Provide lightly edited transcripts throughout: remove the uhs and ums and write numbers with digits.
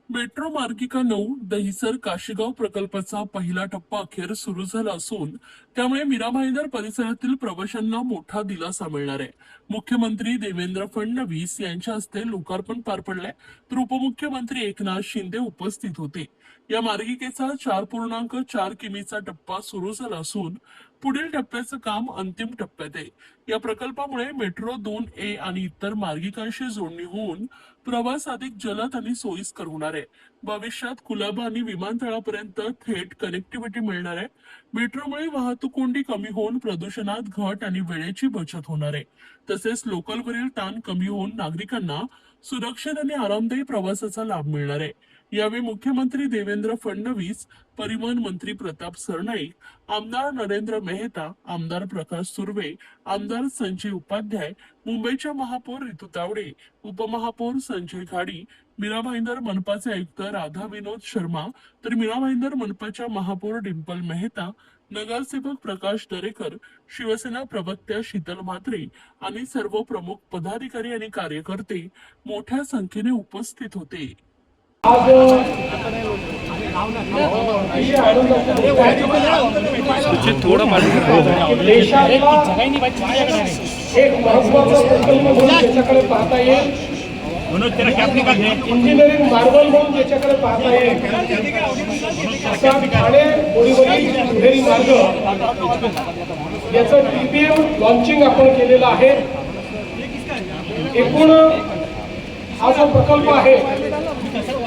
Metro मार्गिका 9 दहिसर काशीगाव प्रकल्पाचा पहिला टप्पा अखेर सुरू झाला असून त्यामुळे मीरा भाईंदर परिसरातील प्रवाशांना मोठा दिलासा मिळणार आहे। मुख्यमंत्री देवेंद्र फडणवीस यांच्या हस्ते लोकार्पण पार पडले तर उपमुख्यमंत्री एकनाथ शिंदे उपस्थित होते। या मार्गिकेचा 4.4 किमीचा टप्पा सुरू झाला असून पुढील टप्प्याचं काम अंतिम टप्प्यात आहे। या प्रकल्पामुळे मेट्रो 2A आणि इतर मार्गिकांशी जोडणी होऊन प्रवास अधिक जलद आणि सोयीस्कर होणार आहे। भविष्यात कुलाबा आणि विमानतळापर्यंत थेट कनेक्टिव्हिटी मिळणार आहे। मेट्रोमुळे वाहतूक कोंडी कमी होऊन प्रदूषणात घट आणि वेळेची बचत होणार आहे। तसेच लोकलवरील ताण कमी होऊन नागरिकांना सुरक्षित आणि आरामदायी प्रवासाचा लाभ मिळणार आहे। यावेळी मुख्यमंत्री देवेंद्र फडणवीस, परिवहन मंत्री प्रताप सरनाईक, आमदार नरेंद्र मेहता, आमदार प्रकाश सुर्वे, आमदार संजय उपाध्याय, मुंबईच्या महापौर रितू तावडे, उपमहापौर संजय घाडी, मीरा भाईंदर मनपाचे आयुक्त राधा विनोद शर्मा, तर मीरा भाईंदर मनपाच्या महापौर डिंपल मेहता, नगरसेवक प्रकाश दरेकर, शिवसेना प्रवक्त्या शीतल म्हात्रे आणि सर्व प्रमुख पदाधिकारी आणि कार्यकर्ते मोठ्या संख्येने उपस्थित होते। इंजिनिअरिंग मार्बल म्हणून ज्याच्याकडे पाहता येईल असा ठाणे बोरीवली दुहेरी मार्ग याचं टीपीएम लॉन्चिंग आपण केलेलं आहे। एकूण हा जो प्रकल्प आहे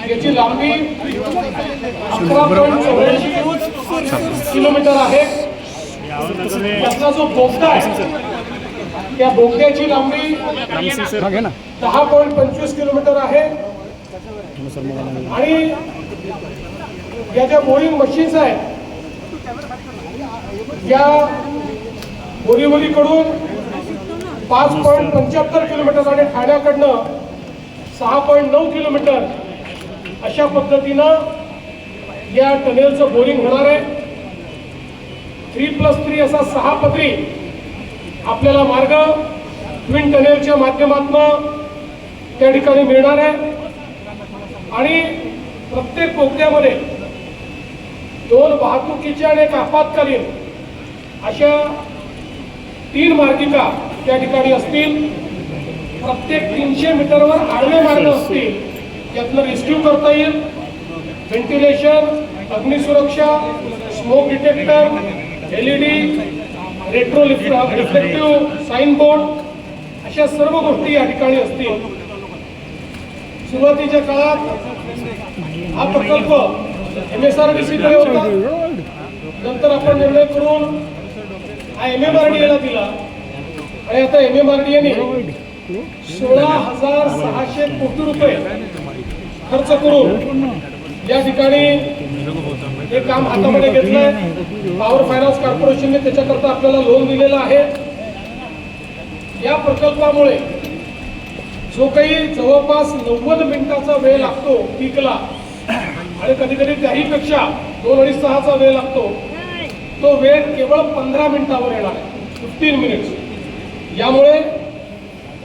याची लांबी 11.84 किलोमीटर आहे। त्याचा जो बोगदा आहे त्या बोगद्याची लांबी 10.25 किलोमीटर आहे आणि या ज्या बोरिंग मशीन्स आहेत या बोरीवलीकडून 5.75 किलोमीटर आणि ठाण्याकडनं 6.9 किलोमीटर अशा पद्धतीनं या टनेलचं बोरिंग होणार आहे। 3+3 असा 6 पदरी आपल्याला मार्ग ट्विन टनेलच्या माध्यमातून त्या ठिकाणी मिळणार आहे आणि प्रत्येक बोगद्यामध्ये 2 वाहतुकीच्या आणि एक आपत्कालीन अशा 3 मार्गिका त्या ठिकाणी असतील। प्रत्येक 300 मीटरवर आडवे मार्ग असतील, यातनं रेस्क्यू करता येईल। व्हेंटिलेशन, अग्निसुरक्षा, smoke detector, LED, retro reflective sign board अशा सर्व गोष्टी या ठिकाणी असतील। सुरुवातीच्या काळात हा प्रकल्प MSRDCकडे होता, नंतर आपण निर्णय करून हा MMRDAला दिला आणि आता MMRDAने 16,600 कोटी रुपये खर्च करून या ठिकाणी हे काम हातामध्ये घेतलंय। पॉवर फायनान्स कॉर्पोरेशनने त्याच्याकरता आपल्याला लोन दिलेलं आहे। या प्रकल्पामुळे जो काही जवळपास 90 मिनिटाचा वेळ लागतो पीकला आणि कधी कधी त्याहीपेक्षा 2-2.5 तासाचा वेळ लागतो, तो वेळ केवळ 15 मिनिटावर येणार आहे, 15 मिनिट्स। यामुळे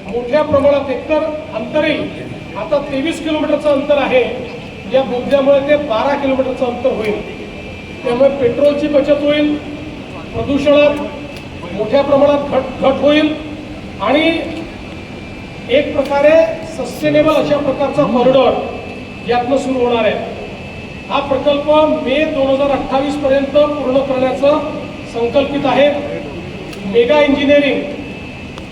मोठ्या प्रमाणात एकतर अंतरही आता 23 किलोमीटरचं अंतर आहे, या बोगद्यामुळे ते 12 किलोमीटरचं अंतर होईल। त्यामुळे पेट्रोलची बचत होईल, प्रदूषणात मोठ्या प्रमाणात घट होईल आणि एक प्रकारे सस्टेनेबल अशा प्रकारचा कॉरिडॉर यातनं सुरू होणार आहे। हा प्रकल्प मे 2028 पर्यंत पूर्ण करण्याचं संकल्पित आहे। मेगा इंजिनिअरिंग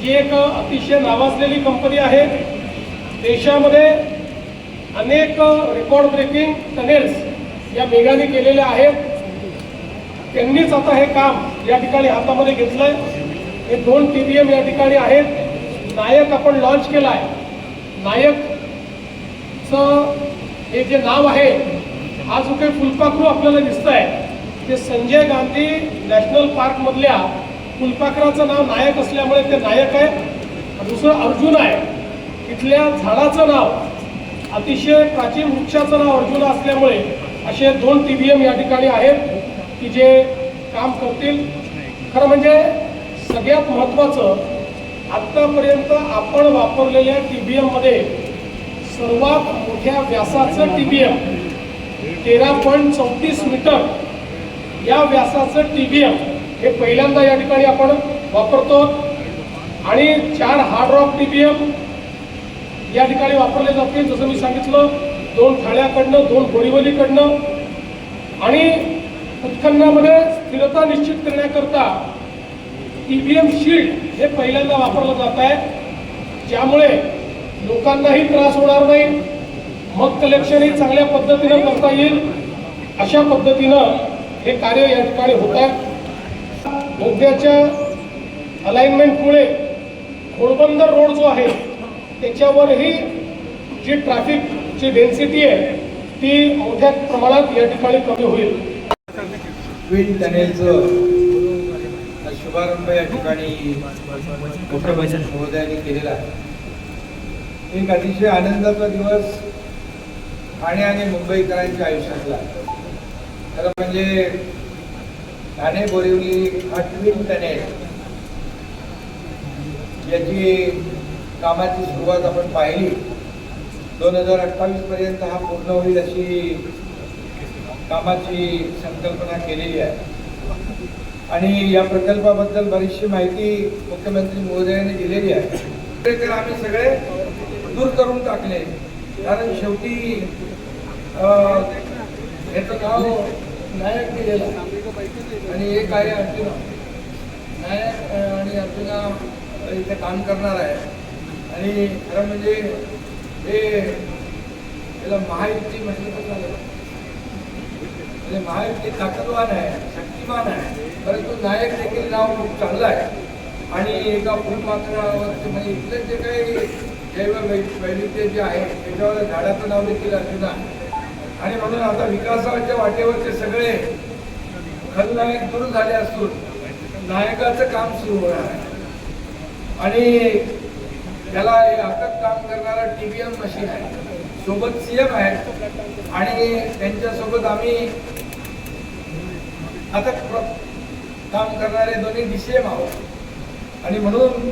ही एक अतिशय नावाजलेली कंपनी आहे, देशामध्ये अनेक रेकॉर्ड ब्रेकिंग टनेल्स या मेगाने केलेले आहेत। त्यांनीच आता हे काम या ठिकाणी हातामध्ये घेतलंय। हे 2 TBM या ठिकाणी आहेत। नायक आपण लॉन्च केलाय। नायकचं हे जे नाव आहे, हा जो काही फुलपाखरू आपल्याला दिसत आहे ते संजय गांधी नॅशनल पार्क मधल्या फुलपाखराचं नाव नायक असल्यामुळे ते नायक आहे। दुसरं अर्जुन आहे, इथल्या झाडाचं नाव अतिशय प्राचीन वृक्षाचं नाव अर्जुन असल्यामुळे असे 2 TBM या ठिकाणी आहेत की जे काम करतील। खरं म्हणजे सगळ्यात महत्त्वाचं, आतापर्यंत आपण वापरलेल्या TBM मध्ये सर्वात मोठ्या व्यासाचं TBM 13.34 मीटर या व्यासाचं TBM हे पहिल्यांदा या ठिकाणी आपण वापरतो आणि 4 हार्ड रॉक TBM या ठिकाणी वापरले जातील. जसं मी सांगितलं 2 ठाण्याकडनं 2 बोरिवलीकडनं आणि उत्खननामध्ये स्थिरता निश्चित करण्याकरता TBM शील्ड हे पहिल्यांदा वापरलं जात आहे, ज्यामुळे लोकांनाही त्रास होणार नाही, मग कलेक्शनही चांगल्या पद्धतीनं करता येईल. अशा पद्धतीनं हे कार्य या ठिकाणी होत आहे. बोगद्याच्या अलाइनमेंटमुळे घोडबंदर रोड जो आहे त्याच्यावरही जी ट्रॅफिकची डेन्सिटी आहे ती मोठ्या प्रमाणात या ठिकाणी कमी होईल. ट्विन टनेलचं शुभारंभ या ठिकाणी मुख्यमंत्री महोदयांनी केलेला आहे. एक अतिशय आनंदाचा दिवस ठाणे आणि मुंबईकरांच्या आयुष्यातला. खरं म्हणजे ठाणे बोरिवली हा ट्विन टनेल याची कामाची सुरुवात आपण पाहिली. 2028 पर्यंत हा पूर्ण होईल अशी कामाची संकल्पना केलेली आहे आणि या प्रकल्पाबद्दल बरीचशी माहिती मुख्यमंत्री महोदयांनी दिलेली आहे. तर आम्ही सगळे दूर करून टाकले, कारण शेवटी याचं नाव नायक दिलेलं आणि एक आहे अर्जुना. नायक आणि अर्जुना इथे काम करणार आहे आणि खरं म्हणजे हे त्याला महायुती म्हटलं तर झालं. म्हणजे महायुती ताकदवान आहे, शक्तिमान आहे, परंतु नायक देखील नाव खूप चांगलं आहे आणि एका फुलपाखरावरती म्हणजे इथले जे काही जैववैविध्य जे आहे त्याच्यावर झाडाचं नाव देखील अर्जुना आहे. आणि म्हणून आता विकासाच्या वाटेवरचे सगळे खलनायक दूर झाले असून नायकाचं काम सुरू होणार आहे आणि त्याला अटक काम करणारा TBM मशीन आहे, सोबत CM आहे आणि त्यांच्यासोबत आम्ही आता काम करणारे दोन्ही DCM आहोत आणि म्हणून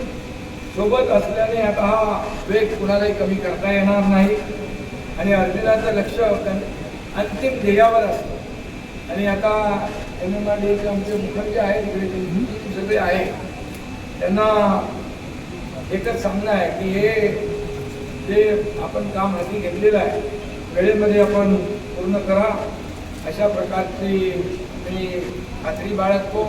सोबत असल्याने आता हा वेग कुणालाही कमी करता येणार नाही आणि अर्जुनाचं लक्ष अंतिम ध्येयावर असतं. आणि आता MMRDAचे आमचे मुखर्जी आहेत सगळे आहे, त्यांना एकच सांगणं आहे की हे जे आपण काम हाती घेतलेलं आहे वेळेमध्ये आपण पूर्ण करा, अशा प्रकारची मी खात्री बाळगतो.